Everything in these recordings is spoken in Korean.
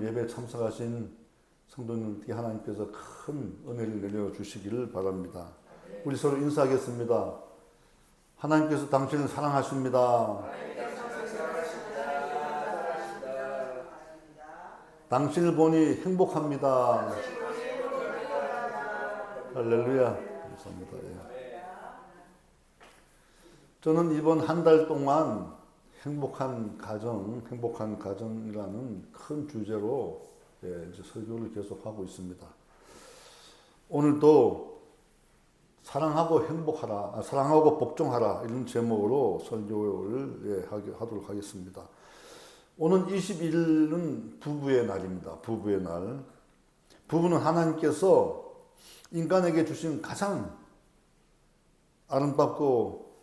오늘 예배에 참석하신 성도님들께 하나님께서 큰 은혜를 내려주시기를 바랍니다. 우리 서로 인사하겠습니다. 하나님께서 당신을 사랑하십니다. 당신을 보니 행복합니다. 할렐루야. 감사합니다. 저는 이번 한 달 동안 행복한 가정이라는 큰 주제로 이제 설교를 계속하고 있습니다. 오늘도 사랑하고 행복하라, 사랑하고 복종하라 이런 제목으로 설교를 하도록 하겠습니다. 오는 20일은 부부의 날입니다. 부부의 날. 부부는 하나님께서 인간에게 주신 가장 아름답고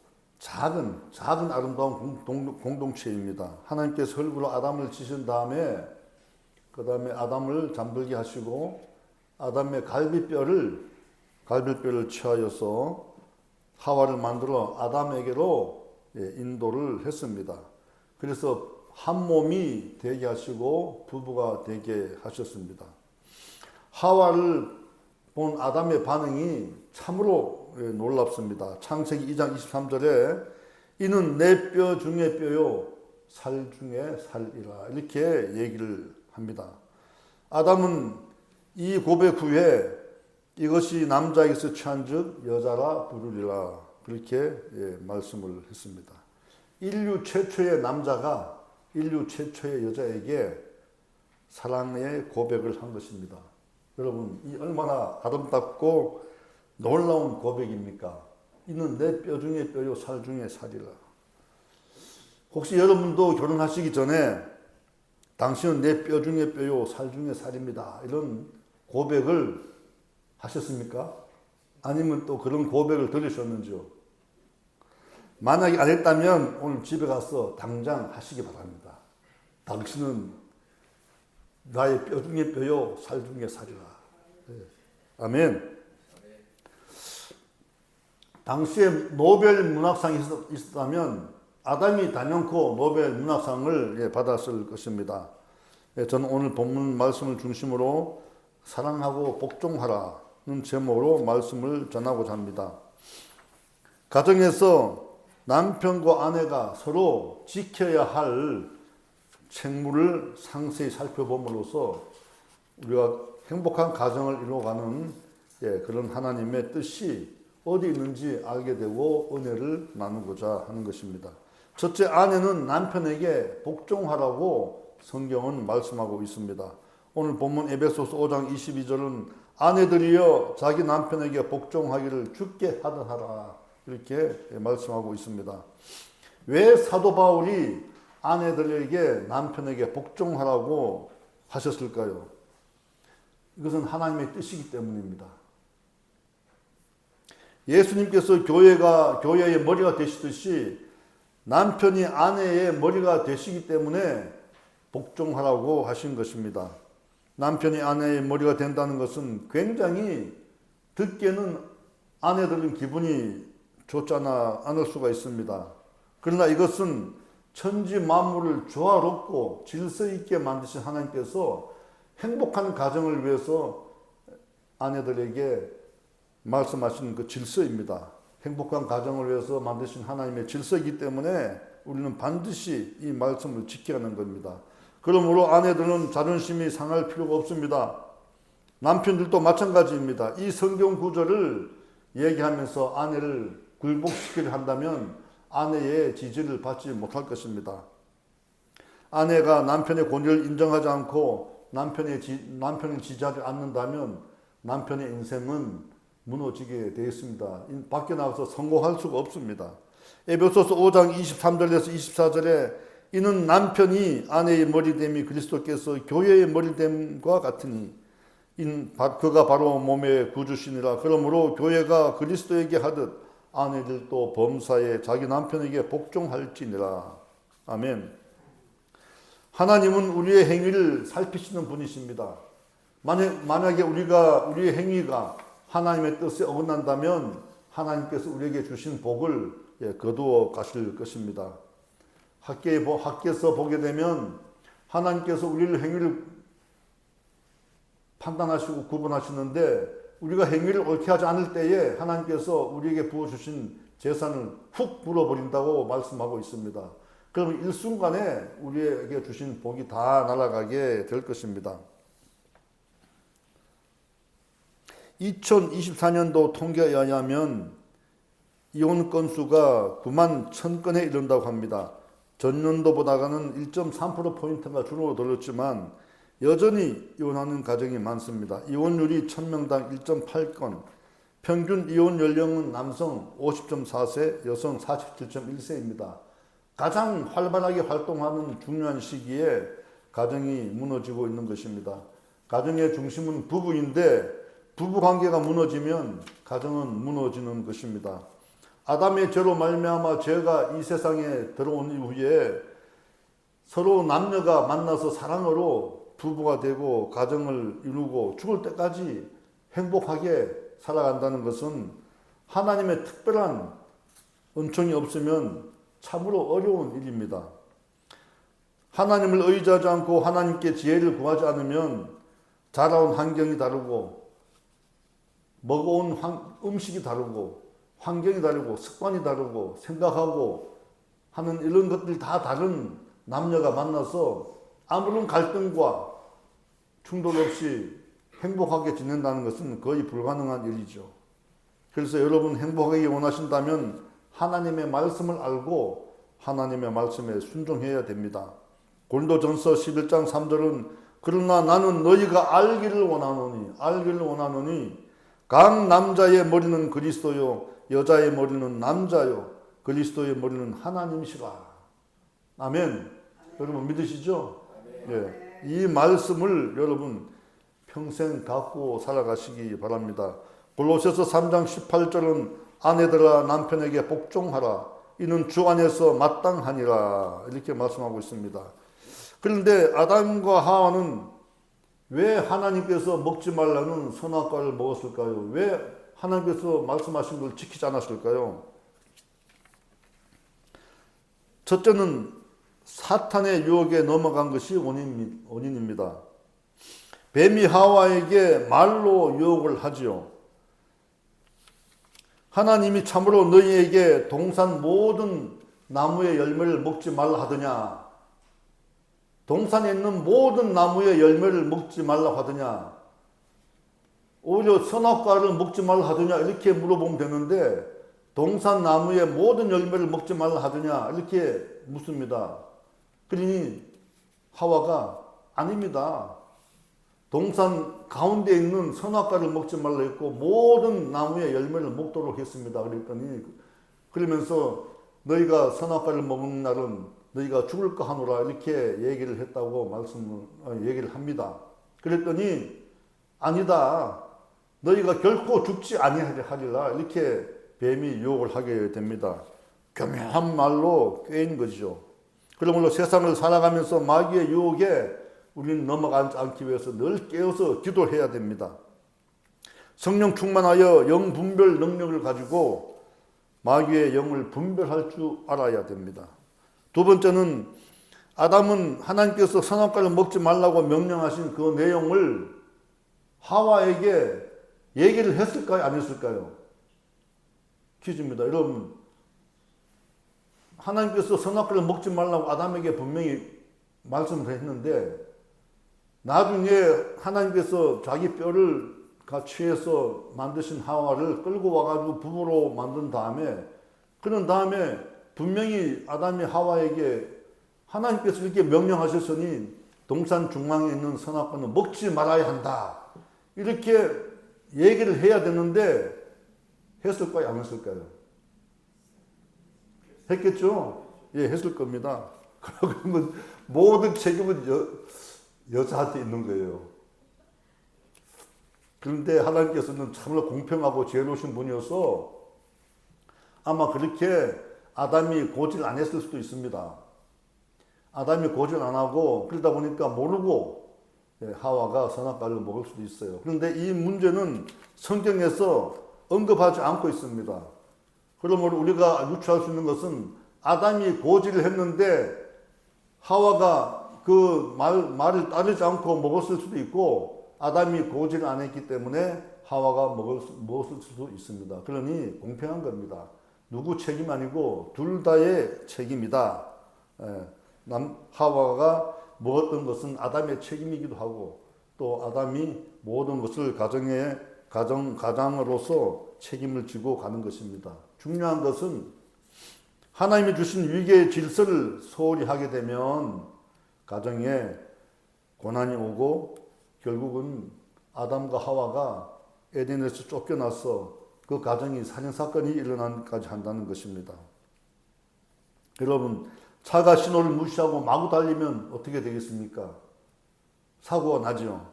작은 아름다운 공동체입니다. 하나님께서 흙으로 아담을 지신 다음에 그 다음에 아담을 잠들게 하시고 아담의 갈비뼈를 취하여서 하와를 만들어 아담에게로 인도를 했습니다. 그래서 한 몸이 되게 하시고 부부가 되게 하셨습니다. 하와를 본 아담의 반응이 참으로 놀랍습니다. 창세기 2장 23절에 이는 내 뼈 중에 뼈요 살 중에 살이라 이렇게 얘기를 합니다. 아담은 이 고백 후에 이것이 남자에게서 취한 즉 여자라 부르리라 그렇게 말씀을 했습니다. 인류 최초의 남자가 인류 최초의 여자에게 사랑의 고백을 한 것입니다. 여러분, 이 얼마나 아름답고 놀라운 고백입니까? 이는 내 뼈 중에 뼈요 살 중에 살이라. 혹시 여러분도 결혼하시기 전에 당신은 내 뼈 중에 뼈요 살 중에 살입니다. 이런 고백을 하셨습니까? 아니면 또 그런 고백을 들으셨는지요? 만약에 안 했다면 오늘 집에 가서 당장 하시기 바랍니다. 당신은 나의 뼈 중에 뼈요 살 중에 살이라. 아멘. 당시에 노벨 문학상이 있었다면 아담이 단연코 노벨 문학상을 받았을 것입니다. 저는 오늘 본문 말씀을 중심으로 사랑하고 복종하라는 제목으로 말씀을 전하고자 합니다. 가정에서 남편과 아내가 서로 지켜야 할 책무를 상세히 살펴봄으로써 우리가 행복한 가정을 이루어가는 그런 하나님의 뜻이 어디 있는지 알게 되고 은혜를 나누고자 하는 것입니다. 첫째, 아내는 남편에게 복종하라고 성경은 말씀하고 있습니다. 오늘 본문 에베소서 5장 22절은 아내들이여 자기 남편에게 복종하기를 주께 하듯하라 이렇게 말씀하고 있습니다. 왜 사도 바울이 아내들에게 남편에게 복종하라고 하셨을까요? 이것은 하나님의 뜻이기 때문입니다. 예수님께서 교회의 머리가 되시듯이 남편이 아내의 머리가 되시기 때문에 복종하라고 하신 것입니다. 남편이 아내의 머리가 된다는 것은 굉장히 듣기에는 아내들은 기분이 좋지 않을 수가 있습니다. 그러나 이것은 천지 만물을 조화롭고 질서 있게 만드신 하나님께서 행복한 가정을 위해서 아내들에게 말씀하신 그 질서입니다. 행복한 가정을 위해서 만드신 하나님의 질서이기 때문에 우리는 반드시 이 말씀을 지켜야 하는 겁니다. 그러므로 아내들은 자존심이 상할 필요가 없습니다. 남편들도 마찬가지입니다. 이 성경 구절을 얘기하면서 아내를 굴복시키려 한다면 아내의 지지를 받지 못할 것입니다. 아내가 남편의 권위를 인정하지 않고 남편을 지지하지 않는다면 남편의 인생은 무너지게 되어 있습니다. 밖에 나가서 성공할 수가 없습니다. 에베소서 5장 23절에서 24절에 이는 남편이 아내의 머리됨이 그리스도께서 교회의 머리됨과 같으니 그가 바로 몸의 구주시니라. 그러므로 교회가 그리스도에게 하듯 아내들도 범사에 자기 남편에게 복종할지니라. 아멘. 하나님은 우리의 행위를 살피시는 분이십니다. 만약에 우리의 행위가 하나님의 뜻에 어긋난다면 하나님께서 우리에게 주신 복을 거두어 가실 것입니다. 학계에서 보게 되면 하나님께서 우리를 행위를 판단하시고 구분하시는데 우리가 행위를 옳게 하지 않을 때에 하나님께서 우리에게 부어주신 재산을 훅 물어버린다고 말씀하고 있습니다. 그럼 일순간에 우리에게 주신 복이 다 날아가게 될 것입니다. 2024년도 통계에 의하면 이혼 건수가 9만 1,000건에 이른다고 합니다. 전년도보다는 1.3%포인트가 줄어들었지만 여전히 이혼하는 가정이 많습니다. 이혼율이 1000명당 1.8건, 평균 이혼 연령은 남성 50.4세, 여성 47.1세입니다. 가장 활발하게 활동하는 중요한 시기에 가정이 무너지고 있는 것입니다. 가정의 중심은 부부인데 부부관계가 무너지면 가정은 무너지는 것입니다. 아담의 죄로 말미암아 죄가 이 세상에 들어온 이후에 서로 남녀가 만나서 사랑으로 부부가 되고 가정을 이루고 죽을 때까지 행복하게 살아간다는 것은 하나님의 특별한 은총이 없으면 참으로 어려운 일입니다. 하나님을 의지하지 않고 하나님께 지혜를 구하지 않으면 자라온 환경이 다르고 먹어온 음식이 다르고 환경이 다르고 습관이 다르고 생각하고 하는 이런 것들이 다 다른 남녀가 만나서 아무런 갈등과 충돌 없이 행복하게 지낸다는 것은 거의 불가능한 일이죠. 그래서 여러분 행복하게 원하신다면 하나님의 말씀을 알고 하나님의 말씀에 순종해야 됩니다. 고린도전서 11장 3절은 그러나 나는 너희가 알기를 원하노니 각 남자의 머리는 그리스도요 여자의 머리는 남자요 그리스도의 머리는 하나님이시라. 아멘. 여러분 믿으시죠? 예. 이 말씀을 여러분 평생 갖고 살아가시기 바랍니다. 골로새서 3장 18절은 아내들아 남편에게 복종하라. 이는 주 안에서 마땅하니라. 이렇게 말씀하고 있습니다. 그런데 아담과 하와는 왜 하나님께서 먹지 말라는 선악과를 먹었을까요? 왜 하나님께서 말씀하신 걸 지키지 않았을까요? 첫째는 사탄의 유혹에 넘어간 것이 원인입니다. 뱀이 하와에게 말로 유혹을 하지요. 하나님이 참으로 너희에게 동산 모든 나무의 열매를 먹지 말라 하더냐? 동산에 있는 모든 나무의 열매를 먹지 말라 하더냐? 오히려 선악과를 먹지 말라 하더냐? 이렇게 물어보면 되는데 동산 나무의 모든 열매를 먹지 말라 하더냐? 이렇게 묻습니다. 그러니 하와가 아닙니다. 동산 가운데 있는 선악과를 먹지 말라 했고 모든 나무의 열매를 먹도록 했습니다. 그랬더니 그러면서 너희가 선악과를 먹는 날은 너희가 죽을까 하노라 이렇게 얘기를 했다고 얘기를 합니다. 그랬더니 아니다. 너희가 결코 죽지 아니하리라 이렇게 뱀이 유혹을 하게 됩니다. 교묘한 말로 꾀인 거죠. 그러므로 세상을 살아가면서 마귀의 유혹에 우리는 넘어가지 않기 위해서 늘 깨어서 기도해야 됩니다. 성령 충만하여 영 분별 능력을 가지고 마귀의 영을 분별할 줄 알아야 됩니다. 두 번째는 아담은 하나님께서 선악과를 먹지 말라고 명령하신 그 내용을 하와에게 얘기를 했을까요? 안 했을까요? 퀴즈입니다. 여러분 하나님께서 선악과를 먹지 말라고 아담에게 분명히 말씀을 했는데 나중에 하나님께서 자기 뼈를 취해서 만드신 하와를 끌고 와가지고 부부로 만든 다음에 그런 다음에 분명히 아담이 하와에게 하나님께서 이렇게 명령하셨으니 동산 중앙에 있는 선악과는 먹지 말아야 한다 이렇게 얘기를 해야 되는데 했을까요? 안 했을까요? 했겠죠? 예, 했을 겁니다. 그러면 모든 책임은 여자한테 있는 거예요. 그런데 하나님께서는 참으로 공평하고 지혜로우신 분이어서 아마 그렇게 아담이 고지를 안 했을 수도 있습니다. 아담이 고지를 안 하고 그러다 보니까 모르고 하와가 선악과를 먹을 수도 있어요. 그런데 이 문제는 성경에서 언급하지 않고 있습니다. 그러므로 우리가 유추할 수 있는 것은 아담이 고지를 했는데 하와가 그 말을 따르지 않고 먹었을 수도 있고 아담이 고지를 안 했기 때문에 하와가 먹었을 수도 있습니다. 그러니 공평한 겁니다. 누구 책임 아니고 둘 다의 책임이다. 하와가 먹었던 것은 아담의 책임이기도 하고 또 아담이 모든 것을 가장으로서 책임을 지고 가는 것입니다. 중요한 것은 하나님이 주신 위계의 질서를 소홀히 하게 되면 가정에 고난이 오고 결국은 아담과 하와가 에덴에서 쫓겨나서 그 가정이 살인사건이 일어나기까지 한다는 것입니다. 여러분, 차가 신호를 무시하고 마구 달리면 어떻게 되겠습니까? 사고가 나죠.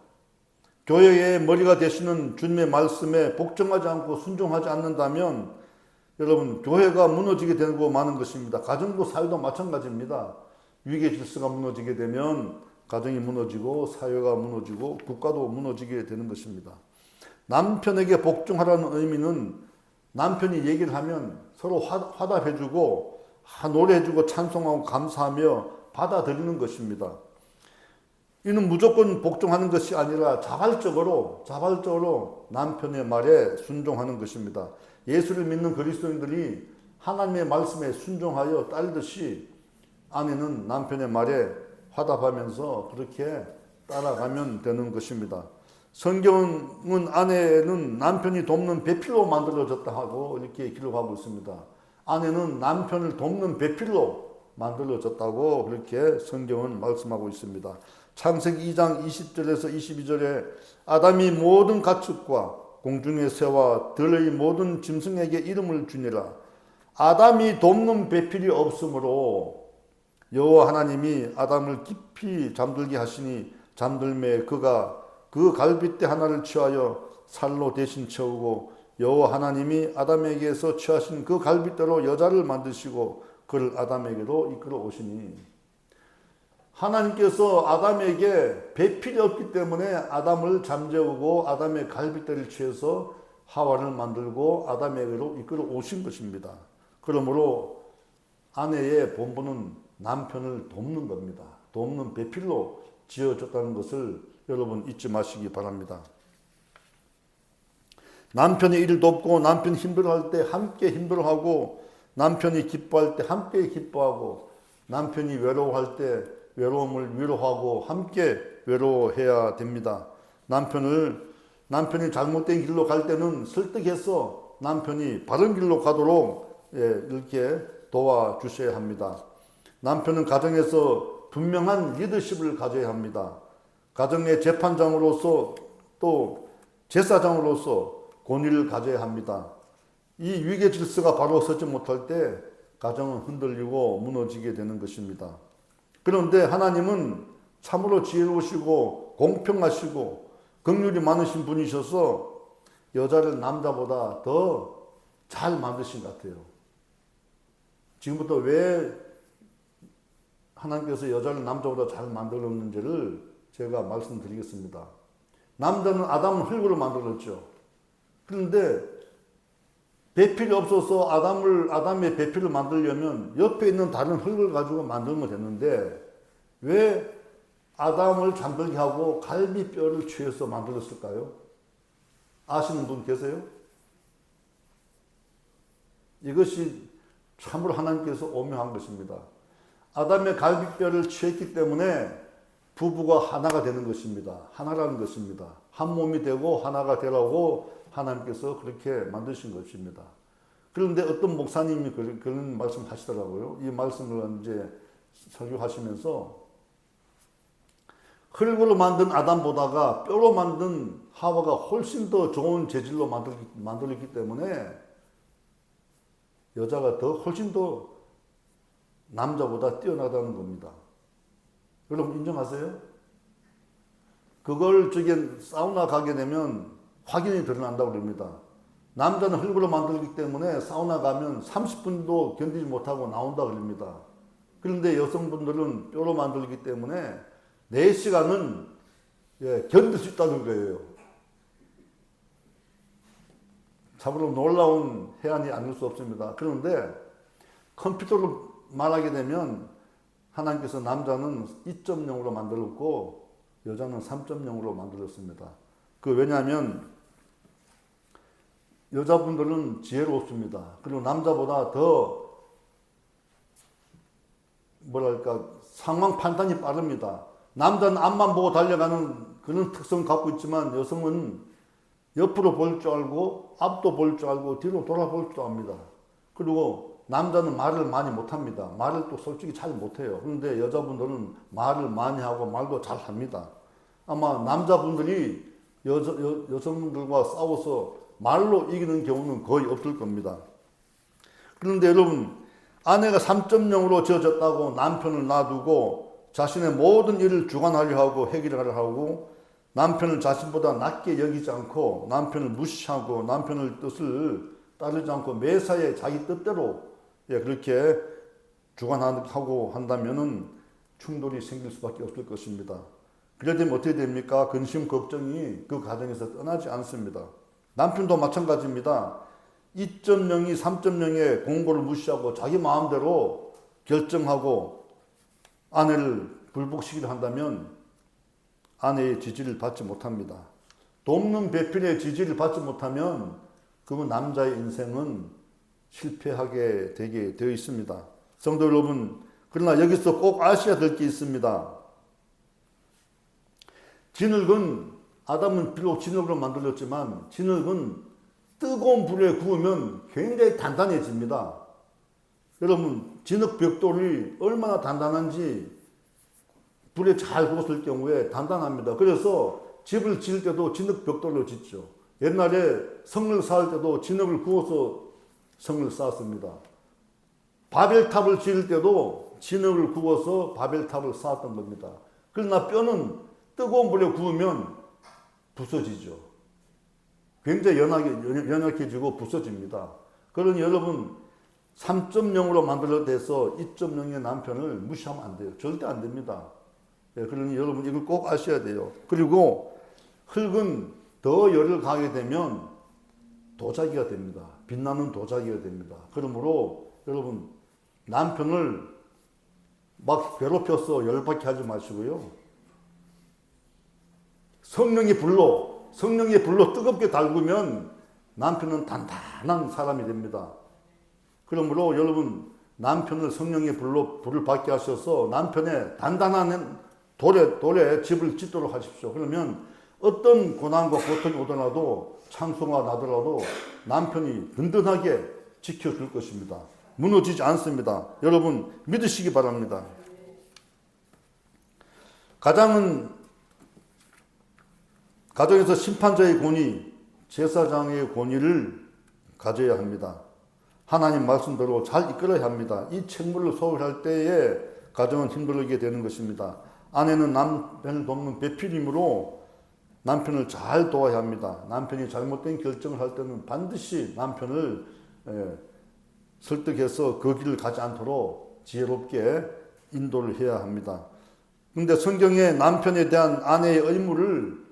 교회의 머리가 되시는 주님의 말씀에 복종하지 않고 순종하지 않는다면 여러분, 교회가 무너지게 되고 마는 것입니다. 가정도 사회도 마찬가지입니다. 위계 질서가 무너지게 되면 가정이 무너지고 사회가 무너지고 국가도 무너지게 되는 것입니다. 남편에게 복종하라는 의미는 남편이 얘기를 하면 서로 화답해주고 노래해주고 찬송하고 감사하며 받아들이는 것입니다. 이는 무조건 복종하는 것이 아니라 자발적으로 남편의 말에 순종하는 것입니다. 예수를 믿는 그리스도인들이 하나님의 말씀에 순종하여 따르듯이 아내는 남편의 말에 화답하면서 그렇게 따라가면 되는 것입니다. 성경은 아내는 남편이 돕는 배필로 만들어졌다 하고 이렇게 기록하고 있습니다. 아내는 남편을 돕는 배필로 만들어졌다고 그렇게 성경은 말씀하고 있습니다. 창세기 2장 20절에서 22절에 아담이 모든 가축과 공중의 새와 들의 모든 짐승에게 이름을 주니라. 아담이 돕는 배필이 없으므로 여호와 하나님이 아담을 깊이 잠들게 하시니 잠들매 그가 그 갈빗대 하나를 취하여 살로 대신 채우고 여호와 하나님이 아담에게서 취하신 그 갈빗대로 여자를 만드시고 그를 아담에게로 이끌어 오시니 하나님께서 아담에게 배필이 없기 때문에 아담을 잠재우고 아담의 갈빗대를 취해서 하와를 만들고 아담에게로 이끌어 오신 것입니다. 그러므로 아내의 본분은 남편을 돕는 겁니다. 돕는 배필로 지어졌다는 것을 여러분 잊지 마시기 바랍니다. 남편이 일을 돕고 남편이 힘들어할 때 함께 힘들어하고 남편이 기뻐할 때 함께 기뻐하고 남편이 외로워할 때 외로움을 위로하고 함께 외로워해야 됩니다. 남편이 잘못된 길로 갈 때는 설득해서 남편이 바른 길로 가도록 이렇게 도와주셔야 합니다. 남편은 가정에서 분명한 리더십을 가져야 합니다. 가정의 재판장으로서 또 제사장으로서 권위를 가져야 합니다. 이 위계 질서가 바로 서지 못할 때 가정은 흔들리고 무너지게 되는 것입니다. 그런데 하나님은 참으로 지혜로우시고 공평하시고 긍휼이 많으신 분이셔서 여자를 남자보다 더 잘 만드신 것 같아요. 지금부터 왜 하나님께서 여자를 남자보다 잘 만들었는지를 제가 말씀드리겠습니다. 남자는 아담은 흙으로 만들었죠. 그런데 배필이 없어서 아담의 배필을 만들려면 옆에 있는 다른 흙을 가지고 만들면 됐는데 왜 아담을 잠들게 하고 갈비뼈를 취해서 만들었을까요? 아시는 분 계세요? 이것이 참으로 하나님께서 오묘한 것입니다. 아담의 갈비뼈를 취했기 때문에 부부가 하나가 되는 것입니다. 하나라는 것입니다. 한 몸이 되고 하나가 되라고 하나님께서 그렇게 만드신 것입니다. 그런데 어떤 목사님이 그런 말씀 하시더라고요. 이 말씀을 이제 설교하시면서 흙으로 만든 아담보다가 뼈로 만든 하와가 훨씬 더 좋은 재질로 만들었기 때문에 여자가 훨씬 더 남자보다 뛰어나다는 겁니다. 여러분 인정하세요? 그걸 사우나 가게 되면 확인이 드러난다고 그럽니다. 남자는 흙으로 만들기 때문에 사우나 가면 30분도 견디지 못하고 나온다고 그럽니다. 그런데 여성분들은 뼈로 만들기 때문에 4시간은 견딜 수 있다는 거예요. 참으로 놀라운 해안이 아닐 수 없습니다. 그런데 컴퓨터로 말하게 되면 하나님께서 남자는 2.0으로 만들었고 여자는 3.0으로 만들었습니다. 왜냐하면 여자분들은 지혜롭습니다. 그리고 남자보다 더 상황 판단이 빠릅니다. 남자는 앞만 보고 달려가는 그런 특성 갖고 있지만 여성은 옆으로 볼 줄 알고 앞도 볼 줄 알고 뒤로 돌아볼 줄 압니다. 그리고 남자는 말을 많이 못합니다. 말을 또 솔직히 잘 못해요. 그런데 여자분들은 말을 많이 하고 말도 잘 합니다. 아마 남자분들이 여성분들과 싸워서 말로 이기는 경우는 거의 없을 겁니다. 그런데 여러분, 아내가 3.0으로 지어졌다고 남편을 놔두고 자신의 모든 일을 주관하려 하고 해결하려 하고 남편을 자신보다 낮게 여기지 않고 남편을 무시하고 남편의 뜻을 따르지 않고 매사에 자기 뜻대로 그렇게 주관하고 한다면은 충돌이 생길 수밖에 없을 것입니다. 그래 되면 어떻게 됩니까? 근심, 걱정이 그 가정에서 떠나지 않습니다. 남편도 마찬가지입니다. 2.0이 3.0의 공고를 무시하고 자기 마음대로 결정하고 아내를 불복시키려 한다면 아내의 지지를 받지 못합니다. 돕는 배필의 지지를 받지 못하면 그건 남자의 인생은 실패하게 되게 되어 있습니다. 성도 여러분, 그러나 여기서 꼭 아셔야 될 게 있습니다. 진흙은 아담은 비록 진흙으로 만들었지만 진흙은 뜨거운 불에 구우면 굉장히 단단해집니다. 여러분, 진흙 벽돌이 얼마나 단단한지 불에 잘 구웠을 경우에 단단합니다. 그래서 집을 지을 때도 진흙 벽돌로 짓죠. 옛날에 성을 쌓을 때도 진흙을 구워서 성을 쌓았습니다. 바벨탑을 지을 때도 진흙을 구워서 바벨탑을 쌓았던 겁니다. 그러나 뼈는 뜨거운 불에 구우면 부서지죠. 굉장히 연약해지고 부서집니다. 그러니 여러분 3.0으로 만들어져서 2.0의 남편을 무시하면 안 돼요. 절대 안 됩니다. 그러니 여러분 이걸 꼭 아셔야 돼요. 그리고 흙은 더 열을 가하게 되면 도자기가 됩니다. 빛나는 도자기가 됩니다. 그러므로 여러분 남편을 막 괴롭혀서 열받게 하지 마시고요. 성령의 불로 뜨겁게 달구면 남편은 단단한 사람이 됩니다. 그러므로 여러분 남편을 성령의 불을 받게 하셔서 남편의 단단한 돌에 집을 짓도록 하십시오. 그러면 어떤 고난과 고통이 오더라도 창수가 나더라도 남편이 든든하게 지켜줄 것입니다. 무너지지 않습니다. 여러분 믿으시기 바랍니다. 가정에서 심판자의 권위, 제사장의 권위를 가져야 합니다. 하나님 말씀대로 잘 이끌어야 합니다. 이 책무를 소홀할 때에 가정은 힘들게 되는 것입니다. 아내는 남편을 돕는 배필이므로 남편을 잘 도와야 합니다. 남편이 잘못된 결정을 할 때는 반드시 남편을 설득해서 그 길을 가지 않도록 지혜롭게 인도를 해야 합니다. 그런데 성경에 남편에 대한 아내의 의무를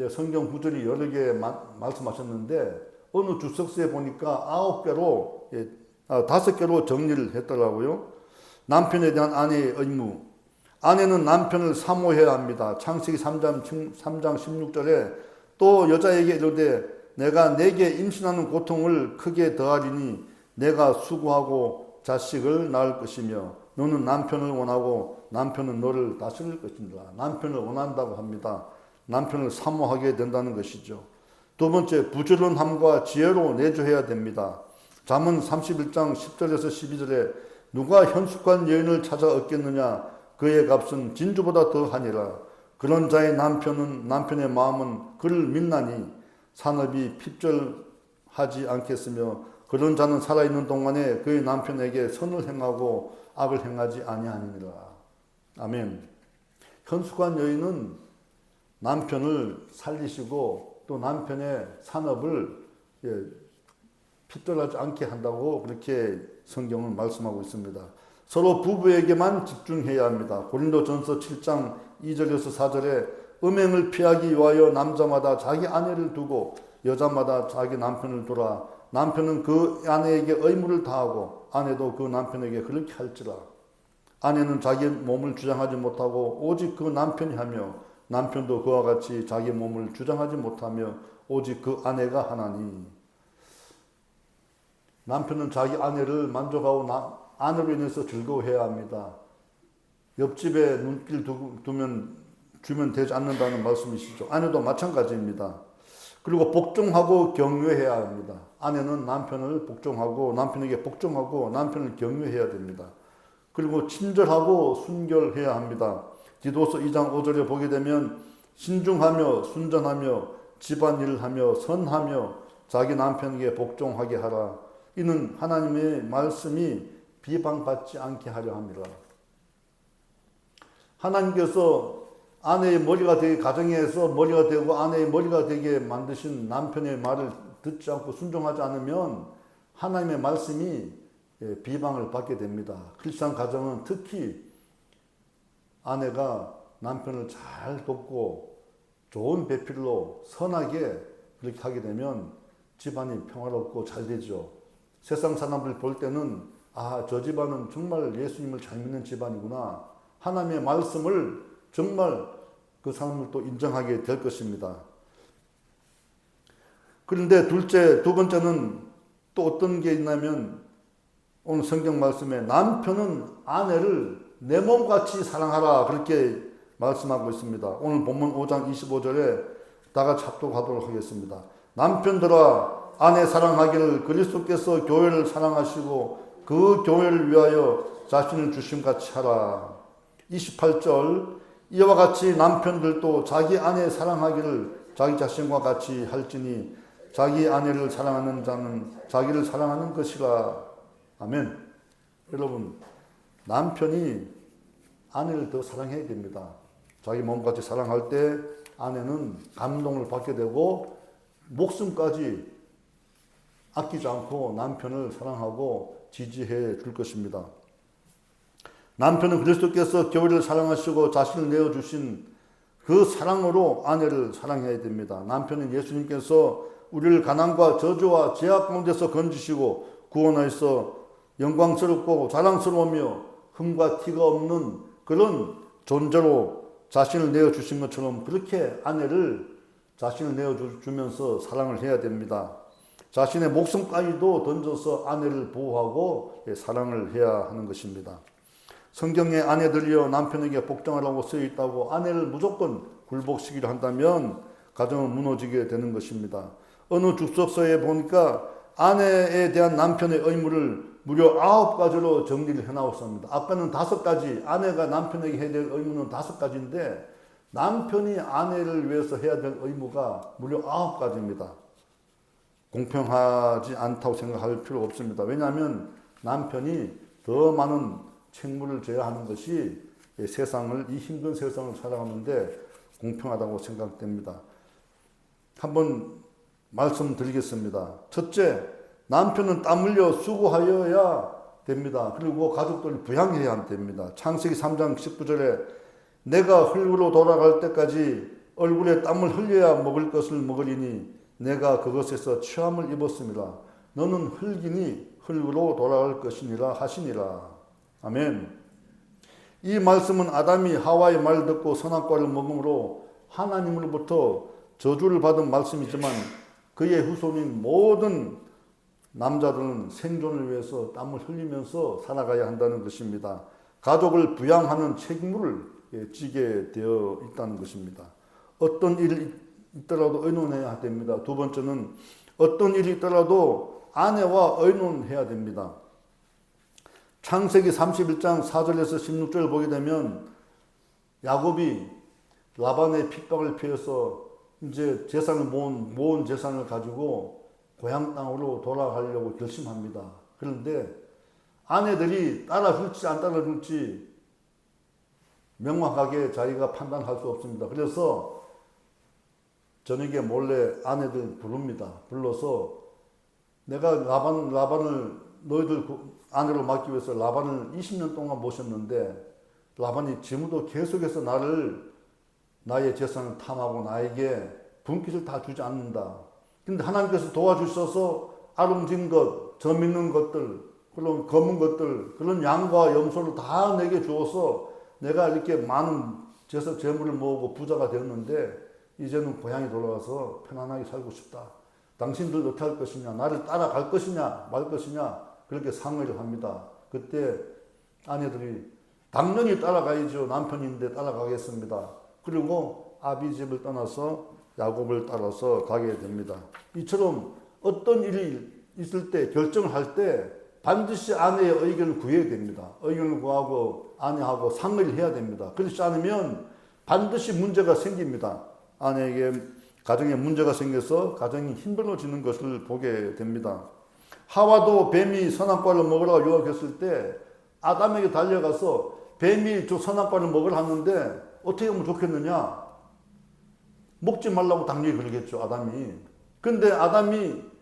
성경 구절이 여러 개 말씀하셨는데 어느 주석서에 보니까 5개로 정리를 했더라고요. 남편에 대한 아내의 의무. 아내는 남편을 사모해야 합니다. 창세기 3장 16절에 또 여자에게 이르되 내가 내게 임신하는 고통을 크게 더하리니 내가 수고하고 자식을 낳을 것이며 너는 남편을 원하고 남편은 너를 다스릴 것입니다. 남편을 원한다고 합니다. 남편을 사모하게 된다는 것이죠. 두 번째, 부지런함과 지혜로 내조해야 됩니다. 잠언 31장 10절에서 12절에 누가 현숙한 여인을 찾아 얻겠느냐 그의 값은 진주보다 더하니라. 그런 자의 남편의 마음은 그를 믿나니 산업이 핍절하지 않겠으며 그런 자는 살아있는 동안에 그의 남편에게 선을 행하고 악을 행하지 아니하니라. 아멘. 현숙한 여인은 남편을 살리시고 또 남편의 산업을 핍절하지 않게 한다고 그렇게 성경은 말씀하고 있습니다. 서로 부부에게만 집중해야 합니다. 고린도전서 7장 2절에서 4절에 음행을 피하기 위하여 남자마다 자기 아내를 두고 여자마다 자기 남편을 두라. 남편은 그 아내에게 의무를 다하고 아내도 그 남편에게 그렇게 할지라. 아내는 자기 몸을 주장하지 못하고 오직 그 남편이 하며 남편도 그와 같이 자기 몸을 주장하지 못하며 오직 그 아내가 하나니. 남편은 자기 아내를 만족하고 아내로 인해서 즐거워해야 합니다. 옆집에 눈길 주면 되지 않는다는 말씀이시죠. 아내도 마찬가지입니다. 그리고 복종하고 경외해야 합니다. 아내는 남편을 복종하고 남편에게 복종하고 남편을 경외해야 됩니다. 그리고 친절하고 순결해야 합니다. 디도서 2장 5절에 보게 되면 신중하며 순전하며 집안일을 하며 선하며 자기 남편에게 복종하게 하라. 이는 하나님의 말씀이 비방받지 않게 하려 합니다. 하나님께서 아내의 머리가 되게, 가정에서 머리가 되고 아내의 머리가 되게 만드신 남편의 말을 듣지 않고 순종하지 않으면 하나님의 말씀이 비방을 받게 됩니다. 크리스찬 가정은 특히 아내가 남편을 잘 돕고 좋은 배필로 선하게 그렇게 하게 되면 집안이 평화롭고 잘 되죠. 세상 사람들 볼 때는 저 집안은 정말 예수님을 잘 믿는 집안이구나. 하나님의 말씀을 정말 그 사람을 또 인정하게 될 것입니다. 그런데 두 번째는 또 어떤 게 있냐면 오늘 성경 말씀에 남편은 아내를 내 몸같이 사랑하라 그렇게 말씀하고 있습니다. 오늘 본문 5장 25절에 다 같이 합독하도록 하겠습니다. 남편들아 아내 사랑하기를 그리스도께서 교회를 사랑하시고 그 교회를 위하여 자신을 주심같이 하라. 28절 이와 같이 남편들도 자기 아내 사랑하기를 자기 자신과 같이 할지니 자기 아내를 사랑하는 자는 자기를 사랑하는 것이라. 아멘. 여러분, 남편이 아내를 더 사랑해야 됩니다. 자기 몸같이 사랑할 때 아내는 감동을 받게 되고 목숨까지 아끼지 않고 남편을 사랑하고 지지해 줄 것입니다. 남편은 그리스도께서 교회를 사랑하시고 자신을 내어주신 그 사랑으로 아내를 사랑해야 됩니다. 남편은 예수님께서 우리를 가난과 저주와 죄악 가운데서 건지시고 구원하여서 영광스럽고 자랑스러우며 흠과 티가 없는 그런 존재로 자신을 내어주신 것처럼 그렇게 아내를 자신을 내어주면서 사랑을 해야 됩니다. 자신의 목숨까지도 던져서 아내를 보호하고 사랑을 해야 하는 것입니다. 성경에 아내들이여 남편에게 복종하라고 쓰여 있다고 아내를 무조건 굴복시키려 한다면 가정은 무너지게 되는 것입니다. 어느 주석서에 보니까 아내에 대한 남편의 의무를 무려 9가지로 정리를 해나왔습니다. 아까는 5가지, 아내가 남편에게 해야 될 의무는 5가지인데 남편이 아내를 위해서 해야 될 의무가 무려 9가지입니다. 공평하지 않다고 생각할 필요 없습니다. 왜냐하면 남편이 더 많은 책무를 져야 하는 것이 이 힘든 세상을 살아가는데 공평하다고 생각됩니다. 한번 말씀드리겠습니다. 첫째, 남편은 땀 흘려 수고하여야 됩니다. 그리고 가족들을 부양해야 됩니다. 창세기 3장 19절에 내가 흙으로 돌아갈 때까지 얼굴에 땀을 흘려야 먹을 것을 먹으리니 내가 그것에서 취함을 입었습니다. 너는 흙이니 흙으로 돌아갈 것이니라 하시니라. 아멘. 이 말씀은 아담이 하와의 말을 듣고 선악과를 먹음으로 하나님으로부터 저주를 받은 말씀이지만 그의 후손인 모든 남자들은 생존을 위해서 땀을 흘리면서 살아가야 한다는 것입니다. 가족을 부양하는 책임을 지게 되어 있다는 것입니다. 어떤 일이 있더라도 의논해야 됩니다. 두 번째는 어떤 일이 있더라도 아내와 의논해야 됩니다. 창세기 31장 4절에서 16절을 보게 되면 야곱이 라반의 핍박을 피해서 이제 재산을 모은 재산을 가지고 고향 땅으로 돌아가려고 결심합니다. 그런데 아내들이 따라줄지 안 따라줄지 명확하게 자기가 판단할 수 없습니다. 그래서 저녁에 몰래 아내들 부릅니다. 불러서 내가 라반을 너희들 아내로 맡기 위해서 라반을 20년 동안 모셨는데 라반이 지금도 계속해서 나의 재산을 탐하고 나에게 분깃을 다 주지 않는다. 근데 하나님께서 도와주셔서 아름진 것, 점 있는 것들, 그런 검은 것들, 그런 양과 염소를 다 내게 주어서 내가 이렇게 많은 재물을 모으고 부자가 되었는데 이제는 고향에 돌아가서 편안하게 살고 싶다. 당신들 어떻게 할 것이냐, 나를 따라갈 것이냐 말 것이냐, 그렇게 상의를 합니다. 그때 아내들이 당연히 따라가야죠. 남편인데 따라가겠습니다. 그리고 아비 집을 떠나서 야곱을 따라서 가게 됩니다. 이처럼 어떤 일이 있을 때, 결정을 할 때 반드시 아내의 의견을 구해야 됩니다. 의견을 구하고 아내하고 상의를 해야 됩니다. 그렇지 않으면 반드시 문제가 생깁니다. 아내에게 가정에 문제가 생겨서 가정이 힘들어지는 것을 보게 됩니다. 하와도 뱀이 선악과를 먹으라고 유혹했을 때 아담에게 달려가서 뱀이 저 선악과를 먹으라 하는데 어떻게 하면 좋겠느냐? 먹지 말라고 당연히 그러겠죠, 아담이. 근데 아담이,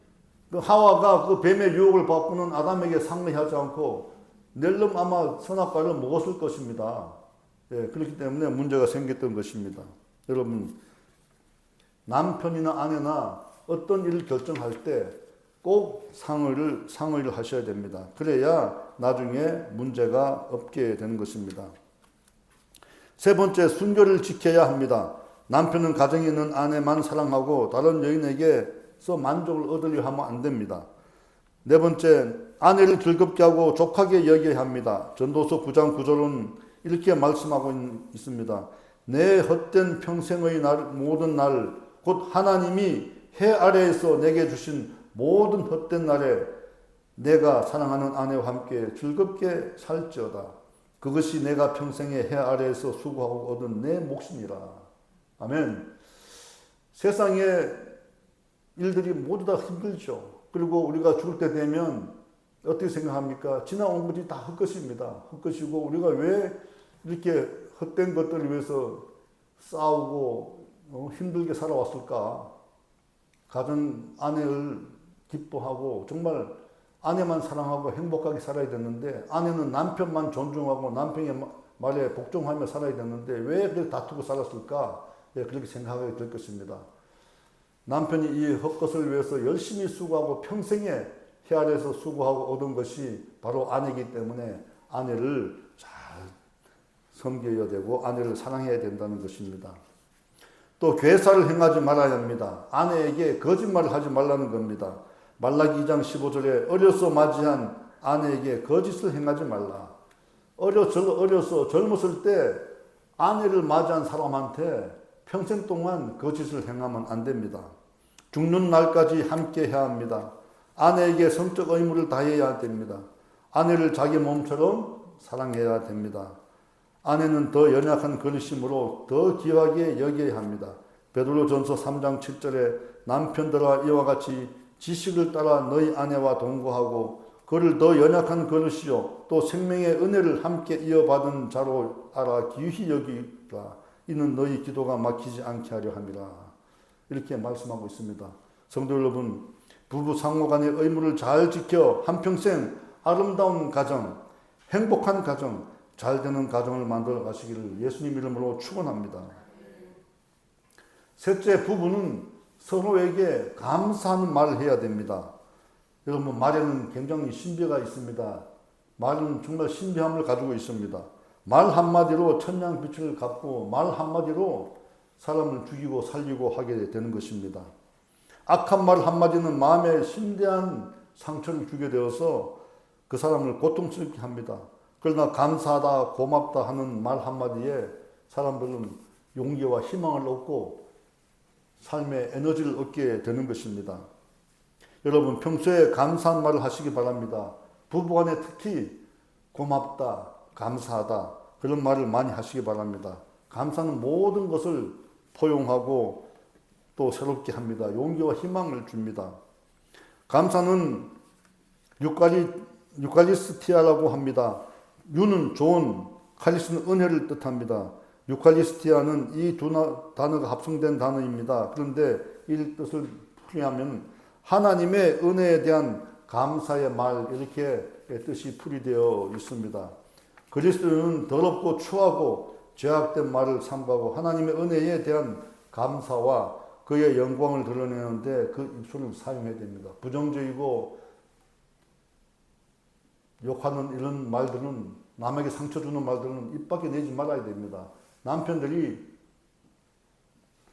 하와가 그 뱀의 유혹을 받고는 아담에게 상의하지 않고 낼름 아마 선악과를 먹었을 것입니다. 예, 그렇기 때문에 문제가 생겼던 것입니다. 여러분, 남편이나 아내나 어떤 일을 결정할 때 꼭 상의를 하셔야 됩니다. 그래야 나중에 문제가 없게 되는 것입니다. 세 번째, 순결을 지켜야 합니다. 남편은 가정에 있는 아내만 사랑하고 다른 여인에게서 만족을 얻으려 하면 안 됩니다. 네 번째, 아내를 즐겁게 하고 족하게 여겨야 합니다. 전도서 9장 9절은 이렇게 말씀하고 있습니다. 내 헛된 평생의 모든 날, 곧 하나님이 해 아래에서 내게 주신 모든 헛된 날에 내가 사랑하는 아내와 함께 즐겁게 살지어다. 그것이 내가 평생에 해 아래에서 수고하고 얻은 내 몫이니라. 아멘. 세상의 일들이 모두 다 힘들죠. 그리고 우리가 죽을 때 되면 어떻게 생각합니까? 지나온 것이 다 헛것입니다. 헛것이고 우리가 왜 이렇게 헛된 것들을 위해서 싸우고 힘들게 살아왔을까? 가정 아내를 기뻐하고 정말 아내만 사랑하고 행복하게 살아야 되는데, 아내는 남편만 존중하고 남편의 말에 복종하며 살아야 되는데 왜 그렇게 다투고 살았을까? 예, 그렇게 생각하게 될 것입니다. 남편이 이 헛것을 위해서 열심히 수고하고 평생에 해 아래에서 수고하고 얻은 것이 바로 아내이기 때문에 아내를 잘 섬겨야 되고 아내를 사랑해야 된다는 것입니다. 또 괴사를 행하지 말아야 합니다. 아내에게 거짓말을 하지 말라는 겁니다. 말라기 2장 15절에 어려서 맞이한 아내에게 거짓을 행하지 말라. 어려서 젊었을 때 아내를 맞이한 사람한테 평생 동안 거짓을 행하면 안 됩니다. 죽는 날까지 함께 해야 합니다. 아내에게 성적 의무를 다해야 됩니다. 아내를 자기 몸처럼 사랑해야 됩니다. 아내는 더 연약한 그릇이므로 더 귀하게 여겨야 합니다. 베드로전서 3장 7절에 남편들아 이와 같이 지식을 따라 너희 아내와 동거하고 그를 더 연약한 그릇이요 또 생명의 은혜를 함께 이어받은 자로 알아 귀히 여기라. 이는 너희 기도가 막히지 않게 하려 함이라. 이렇게 말씀하고 있습니다. 성도 여러분, 부부 상호 간의 의무를 잘 지켜 한평생 아름다운 가정, 행복한 가정, 잘 되는 가정을 만들어 가시기를 예수님 이름으로 축원합니다. 셋째, 부부는 서로에게 감사하는 말을 해야 됩니다. 여러분, 말에는 굉장히 신비가 있습니다. 말은 정말 신비함을 가지고 있습니다. 말 한마디로 천냥빛을 갚고 말 한마디로 사람을 죽이고 살리고 하게 되는 것입니다. 악한 말 한마디는 마음에 심대한 상처를 주게 되어서 그 사람을 고통스럽게 합니다. 그러나 감사하다, 고맙다 하는 말 한마디에 사람들은 용기와 희망을 얻고 삶의 에너지를 얻게 되는 것입니다. 여러분, 평소에 감사한 말을 하시기 바랍니다. 부부간에 특히 고맙다, 감사하다 그런 말을 많이 하시기 바랍니다. 감사는 모든 것을 포용하고 또 새롭게 합니다. 용기와 희망을 줍니다. 감사는 유칼리스티아라고 합니다. 유는 좋은, 칼리스는 은혜를 뜻합니다. 유칼리스티아는 이 두 단어가 합성된 단어입니다. 그런데 이 뜻을 풀이하면 하나님의 은혜에 대한 감사의 말, 이렇게 뜻이 풀이되어 있습니다. 그리스도는 더럽고 추하고 죄악된 말을 삼가고 하나님의 은혜에 대한 감사와 그의 영광을 드러내는데 그 입술을 사용해야 됩니다. 부정적이고 욕하는 이런 말들은, 남에게 상처 주는 말들은 입 밖에 내지 말아야 됩니다. 남편들이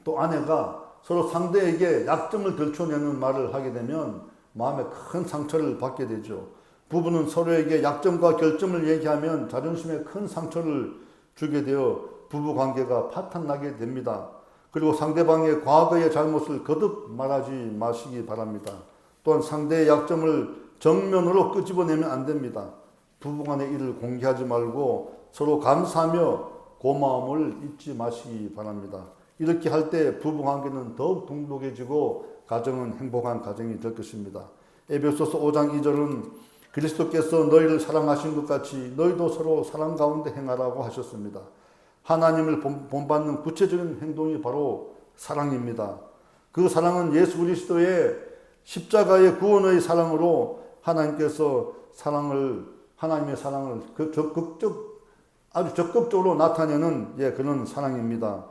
또 아내가 서로 상대에게 약점을 들춰내는 말을 하게 되면 마음에 큰 상처를 받게 되죠. 부부는 서로에게 약점과 결점을 얘기하면 자존심에 큰 상처를 주게 되어 부부 관계가 파탄나게 됩니다. 그리고 상대방의 과거의 잘못을 거듭 말하지 마시기 바랍니다. 또한 상대의 약점을 정면으로 끄집어내면 안 됩니다. 부부간의 일을 공개하지 말고 서로 감사하며 고마움을 잊지 마시기 바랍니다. 이렇게 할 때 부부관계는 더욱 돈독해지고 가정은 행복한 가정이 될 것입니다. 에베소서 5장 2절은 그리스도께서 너희를 사랑하신 것 같이 너희도 서로 사랑 가운데 행하라고 하셨습니다. 하나님을 본받는 구체적인 행동이 바로 사랑입니다. 그 사랑은 예수 그리스도의 십자가의 구원의 사랑으로 하나님께서 하나님의 사랑을 아주 적극적으로 나타내는 그런 사랑입니다.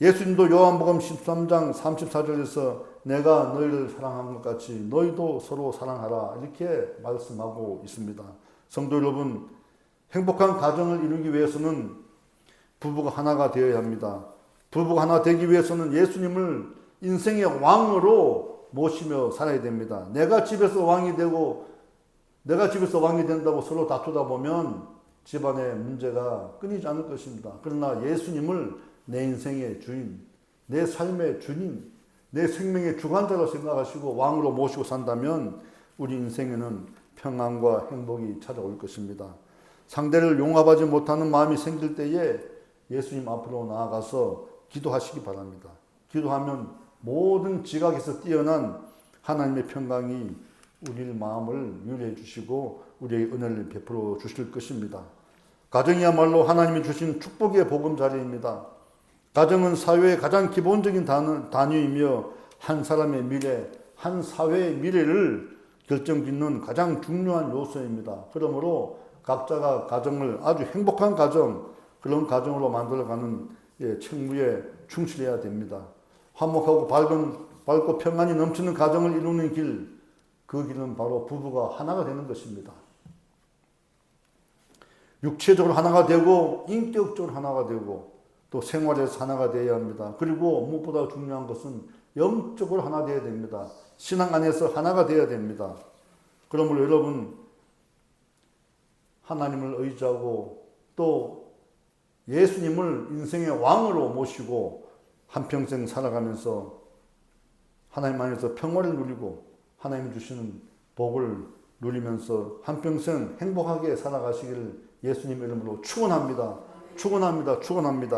예수님도 요한복음 13장 34절에서 내가 너희를 사랑한 것 같이 너희도 서로 사랑하라 이렇게 말씀하고 있습니다. 성도 여러분, 행복한 가정을 이루기 위해서는 부부가 하나가 되어야 합니다. 부부가 하나 되기 위해서는 예수님을 인생의 왕으로 모시며 살아야 됩니다. 내가 집에서 왕이 된다고 서로 다투다 보면 집안의 문제가 끊이지 않을 것입니다. 그러나 예수님을 내 인생의 주인, 내 삶의 주인, 내 생명의 주관자로 생각하시고 왕으로 모시고 산다면 우리 인생에는 평안과 행복이 찾아올 것입니다. 상대를 용납하지 못하는 마음이 생길 때에 예수님 앞으로 나아가서 기도하시기 바랍니다. 기도하면 모든 지각에서 뛰어난 하나님의 평강이 우리 마음을 유리해 주시고 우리의 은혜를 베풀어 주실 것입니다. 가정이야말로 하나님이 주신 축복의 보금자리입니다. 가정은 사회의 가장 기본적인 단위이며 한 사람의 미래, 한 사회의 미래를 결정짓는 가장 중요한 요소입니다. 그러므로 각자가 가정을 아주 행복한 가정, 그런 가정으로 만들어가는 책무에 충실해야 됩니다. 화목하고 밝고 평안이 넘치는 가정을 이루는 길, 그 길은 바로 부부가 하나가 되는 것입니다. 육체적으로 하나가 되고 인격적으로 하나가 되고 또 생활에서 하나가 되어야 합니다. 그리고 무엇보다 중요한 것은 영적으로 하나 되어야 됩니다. 신앙 안에서 하나가 되어야 됩니다. 그러므로 여러분 하나님을 의지하고 또 예수님을 인생의 왕으로 모시고 한평생 살아가면서 하나님 안에서 평화를 누리고 하나님이 주시는 복을 누리면서 한평생 행복하게 살아가시기를 예수님 이름으로 축원합니다. 축원합니다. 축원합니다.